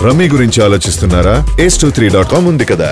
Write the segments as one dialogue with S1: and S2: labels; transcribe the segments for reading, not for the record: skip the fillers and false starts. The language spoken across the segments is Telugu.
S1: రమ్మీ గురించి ఆలోచిస్తున్నారా? ace23.com ఉంది కదా.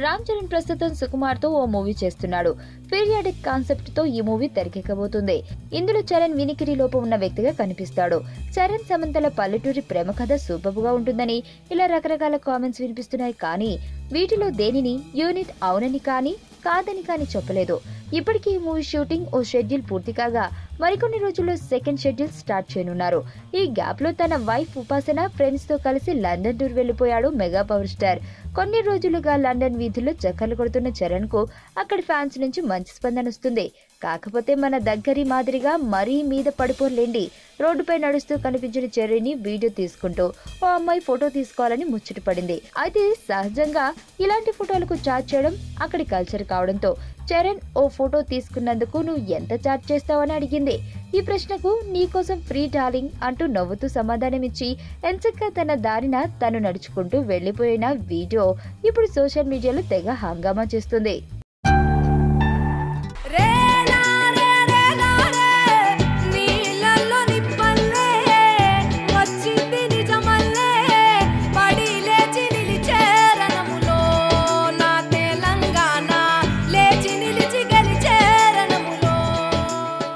S2: రామ్ చరణ్ ప్రస్తుతం సుకుమార్ తో ఓ మూవీ చేస్తున్నాడు. పీరియాడిక్ కాన్సెప్ట్ తో ఈ మూవీ తెరకెక్కబోతుంది. ఇందులో చరణ్ వినికిడి లోపం ఉన్న వ్యక్తిగా కనిపిస్తాడు. చరణ్ సమంతల పల్లెటూరి ప్రేమ కథ సూపర్ గా ఉంటుందని ఇలా రకరకాల కామెంట్స్ వినిపిస్తున్నాయి. కానీ వీటిలో దేనిని యూనిట్ అవునని కానీ కాదని కానీ చెప్పలేదు. ఇప్పటికీ ఈ మూవీ షూటింగ్ ఓ షెడ్యూల్ పూర్తి కాగా మరికొన్ని రోజుల్లో సెకండ్ షెడ్యూల్ స్టార్ట్ చేయనున్నారు. ఈ గ్యాప్ లో తన వైఫ్ ఉపాసన ఫ్రెండ్స్ తో కలిసి లండన్ టూర్ వెళ్లిపోయాడు మెగా పవర్ స్టార్. కొన్ని రోజులుగా లండన్ వీధుల్లో చక్కర్లు కొడుతున్న చరణ్ కు అక్కడి ఫ్యాన్స్ నుంచి మంచి స్పందన వస్తుంది. కాకపోతే మన దగ్గరి మాదిరిగా మరీ మీద పడిపోలేండి. రోడ్డుపై నడుస్తూ కనిపించిన చరణ్ ని వీడియో తీసుకుంటూ ఓ అమ్మాయి ఫోటో తీసుకోవాలని ముచ్చట పడింది. అయితే సహజంగా ఇలాంటి ఫోటోలకు చార్జ్ చేయడం అక్కడి కల్చర్ కావడంతో చరణ్ ఓ ఫోటో తీసుకున్నందుకు నువ్వు ఎంత చార్జ్ చేస్తావని అడిగింది. ఈ ప్రశ్నకు నీకోసం ఫ్రీ డార్లింగ్ అంటూ నవ్వుతూ సమాధానమిచ్చి ఎంచక్కా తన దారిన తను నడుచుకుంటూ వెళ్లిపోయిన వీడియో ఇప్పుడు సోషల్ మీడియాలో తెగ హంగామా చేస్తుంది.